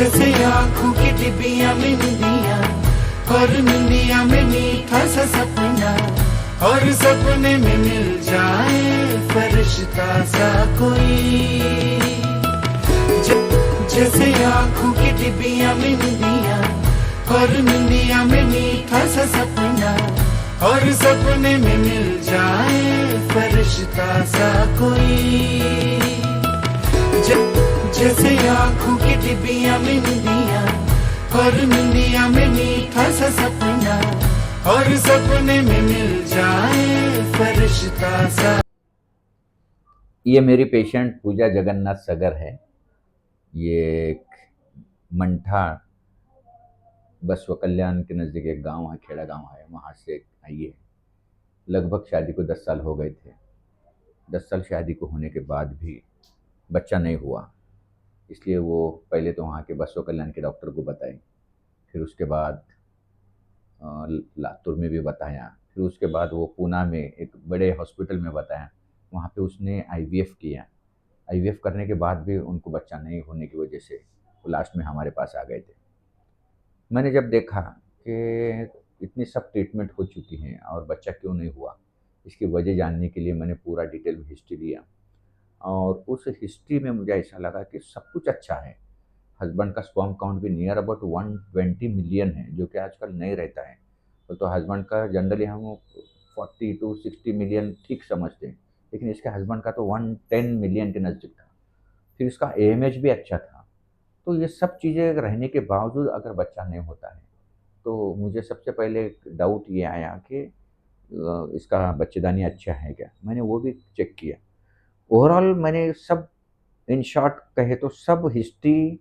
जैसे आँखों की डिबिया में निंदिया और निंदिया में मीठा सा सपना और सपने में मिल जाए फरिश्ता सा कोई। जैसे आँखों की डिबिया में निंदिया और निंदिया में मीठा सा सपना और सपने में मिल जाए फरिश्ता सा कोई। जैसे आँखों की डिबिया में निंदिया और निंदिया में मीठा सा सपना और सपने में मिल जाए फरिश्ता सा। ये मेरी पेशेंट पूजा जगन्नाथ सगर है। ये एक मंठा बसव कल्याण के नज़दीक एक गांव है, खेड़ा गांव है, वहाँ से आई है। लगभग शादी को 10 साल हो गए थे। 10 साल शादी को होने के बाद भी बच्चा नहीं हुआ, इसलिए वो पहले तो वहाँ के बसव कल्याण के डॉक्टर को बताई, फिर उसके बाद लातूर में भी बताया, फिर उसके बाद वो पूना में एक बड़े हॉस्पिटल में बताया। वहाँ पे उसने आईवीएफ किया। आईवीएफ करने के बाद भी उनको बच्चा नहीं होने की वजह से वो लास्ट में हमारे पास आ गए थे। मैंने जब देखा कि इतनी सब ट्रीटमेंट हो चुकी हैं और बच्चा क्यों नहीं हुआ, इसकी वजह जानने के लिए मैंने पूरा डिटेल में हिस्ट्री लिया और उस हिस्ट्री में मुझे ऐसा लगा कि सब कुछ अच्छा है। हस्बैंड का स्पर्म काउंट भी नियर अबाउट 120 मिलियन है, जो कि आजकल नहीं रहता है। तो हस्बैंड का जनरली हम 40 टू 60 मिलियन ठीक समझते हैं, लेकिन इसके हस्बैंड का तो 110 मिलियन के नज़दीक था। फिर इसका एएमएच भी अच्छा था। तो ये सब चीज़ें रहने के बावजूद अगर बच्चा नहीं होता है, तो मुझे सबसे पहले एक डाउट ये आया कि इसका बच्चेदानी अच्छा है क्या। मैंने वो भी चेक किया। ओवरऑल मैंने सब, इन शॉर्ट कहे तो सब हिस्ट्री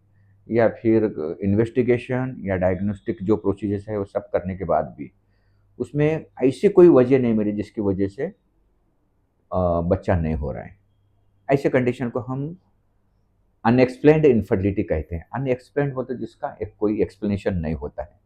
या फिर इन्वेस्टिगेशन या डायग्नोस्टिक जो प्रोसीजर्स है वो सब करने के बाद भी उसमें ऐसी कोई वजह नहीं मिली जिसकी वजह से बच्चा नहीं हो रहा है। ऐसे कंडीशन को हम अनएक्सप्लेन्ड इनफर्टिलिटी कहते हैं। अनएक्सप्लेन्ड होता है जिसका एक कोई एक्सप्लेनेशन नहीं होता है,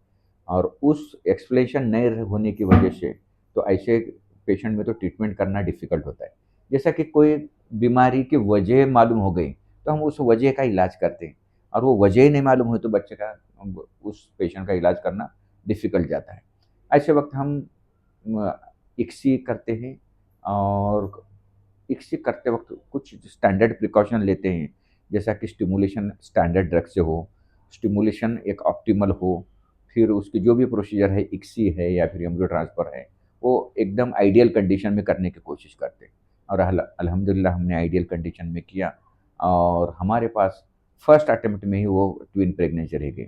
और उस एक्सप्लेनेशन नहीं होने की वजह से तो ऐसे पेशेंट में तो ट्रीटमेंट करना डिफ़िकल्ट होता है। जैसा कि कोई बीमारी की वजह मालूम हो गई तो हम उस वजह का इलाज करते हैं, और वो वजह ही नहीं मालूम हुई तो बच्चे का, उस पेशेंट का इलाज करना डिफ़िकल्ट जाता है। ऐसे वक्त हम इक्सी करते हैं, और इक्सी करते वक्त कुछ स्टैंडर्ड प्रिकॉशन लेते हैं, जैसा कि स्टिमुलेशन स्टैंडर्ड ड्रग से हो, स्टिमुलेशन एक ऑप्टिमल हो, फिर उसकी जो भी प्रोसीजर है, इक्सी है या फिर एम्ब्रियो ट्रांसफ़र है, वो एकदम आइडियल कंडीशन में करने की कोशिश करते हैं। और अल्हम्दुलिल्लाह हमने आइडियल कंडीशन में किया और हमारे पास फर्स्ट अटेम्प्ट में ही वो ट्विन प्रेगनेंसी रह गई।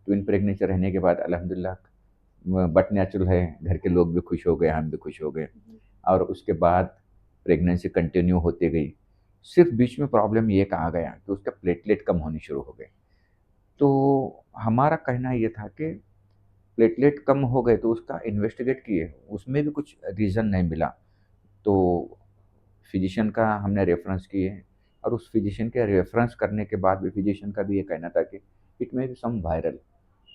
ट्विन प्रेगनेंसी रहने के बाद अल्हम्दुलिल्लाह बट नेचुरल है, घर के लोग भी खुश हो गए, हम भी खुश हो गए, और उसके बाद प्रेगनेंसी कंटिन्यू होती गई। सिर्फ बीच में प्रॉब्लम ये आ गया कि उसका प्लेटलेट कम होनी शुरू हो गए। तो हमारा कहना ये था कि प्लेटलेट कम हो गए तो उसका इन्वेस्टिगेट किए, उसमें भी कुछ रीज़न नहीं मिला। तो फिजिशियन का हमने रेफ़रेंस किए, और उस फिजिशियन के रेफ़रेंस करने के बाद भी फिजिशियन का भी ये कहना था कि it may be some viral.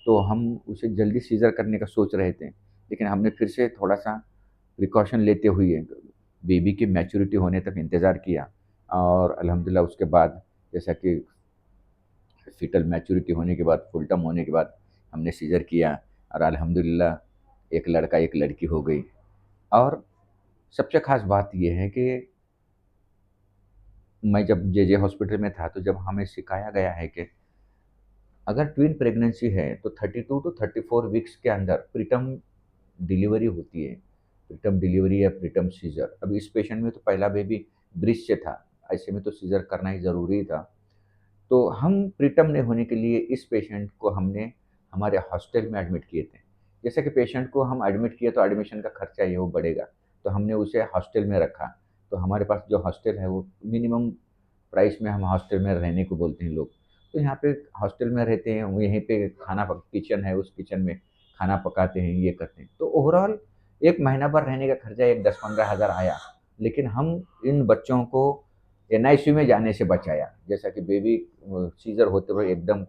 तो हम उसे जल्दी सीज़र करने का सोच रहे थे, लेकिन हमने फिर से थोड़ा-सा प्रिकॉशन लेते हुए बेबी की मैच्योरिटी होने तक इंतज़ार किया, और अल्हम्दुलिल्लाह उसके बाद जैसा कि फ़ीटल मैच्योरिटी होने के बाद, फुल टर्म होने के बाद हमने सीज़र किया, और अल्हम्दुलिल्लाह एक लड़का एक लड़की हो गई। और सबसे ख़ास बात ये है कि मैं जब जेजे हॉस्पिटल में था, तो जब हमें सिखाया गया है कि अगर ट्विन प्रेगनेंसी है तो 32 टू 34 वीक्स के अंदर प्रीटर्म डिलीवरी होती है। प्रीटर्म डिलीवरी या प्रीटर्म सीज़र। अब इस पेशेंट में तो पहला बेबी ब्रीच से था, ऐसे में तो सीज़र करना ही ज़रूरी था। तो हम प्रीटर्म नहीं होने के लिए इस पेशेंट को हमने हमारे हॉस्टल में एडमिट किए थे। जैसे कि पेशेंट को हम एडमिट किए तो एडमिशन का खर्चा ये वो बढ़ेगा, तो हमने उसे हॉस्टल में रखा। तो हमारे पास जो हॉस्टल है वो मिनिमम प्राइस में हम हॉस्टल में रहने को बोलते हैं लोग। तो यहाँ पे हॉस्टल में रहते हैं, वो यहीं पे खाना पक किचन है, उस किचन में खाना पकाते हैं, ये करते हैं। तो ओवरऑल 1 महीना भर रहने का खर्चा एक 10-15 हज़ार आया, लेकिन हम इन बच्चों को एनआईसीयू में जाने से बचाया। जैसा कि बेबी सीज़र होते हुए एकदम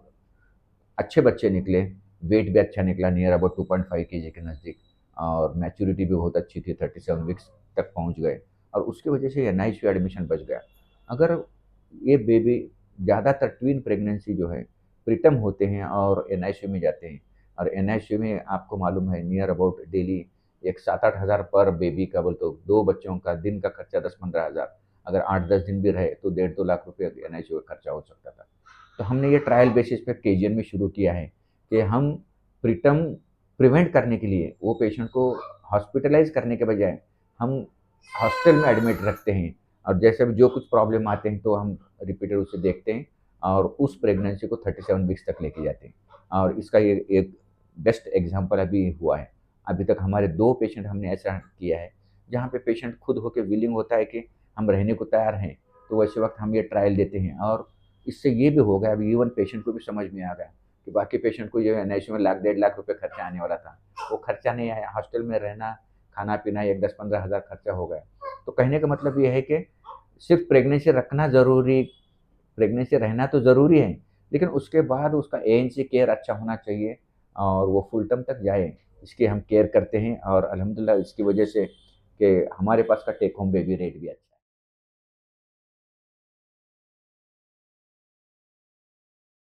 अच्छे बच्चे निकले, वेट भी अच्छा निकला, नियर अबाउट 2.5 केजी के नज़दीक, और मैच्योरिटी भी बहुत अच्छी थी, 37 वीक्स तक पहुँच गए, और उसकी वजह से एनआईसीयू एडमिशन बच गया। अगर ये बेबी ज़्यादातर ट्विन प्रेगनेंसी जो है, प्रीटम होते हैं और एनआईसीयू में जाते हैं, और एनआईसीयू में आपको मालूम है नियर अबाउट डेली एक 7-8 हज़ार पर बेबी का, बोल तो 2 बच्चों का दिन का खर्चा 10-15 हज़ार, अगर 8-10 दिन भी रहे तो 1.5-2 लाख रुपए एनआईसीयू का खर्चा हो सकता था। तो हमने ये ट्रायल बेसिस पे केजीएन में शुरू किया है कि हम प्रीटर्म प्रिवेंट करने के लिए वो पेशेंट को हॉस्पिटलाइज करने के बजाय हम हॉस्टल में एडमिट रखते हैं, और जैसे भी जो कुछ प्रॉब्लम आते हैं तो हम रिपीटेड उसे देखते हैं और उस प्रेगनेंसी को 37 वीक्स तक लेके जाते हैं। और इसका ये एक बेस्ट एग्जांपल अभी हुआ है। अभी तक हमारे 2 पेशेंट हमने ऐसा किया है, जहाँ पे पेशेंट खुद होके विलिंग होता है कि हम रहने को तैयार हैं, तो वैसे वक़्त हम ये ट्रायल देते हैं, और इससे ये भी हो गया, अभी इवन पेशेंट को भी समझ में आ गया कि बाकी पेशेंट को जो है एनआईसीयू में लाख 1.5 लाख रुपए खर्चा आने वाला था, वो खर्चा नहीं आया। हॉस्टल में रहना, खाना-पीना एक 10-15 हज़ार खर्चा हो गया। तो कहने का मतलब ये है कि सिर्फ़ प्रेगनेंसी रखना ज़रूरी, प्रेगनेंसी रहना तो ज़रूरी है, लेकिन उसके बाद उसका एएनसी केयर अच्छा होना चाहिए और वो फुल टर्म तक जाए, इसकी हम केयर करते हैं, और अल्हम्दुलिल्लाह इसकी वजह से कि हमारे पास का टेक होम बेबी रेट भी अच्छा है।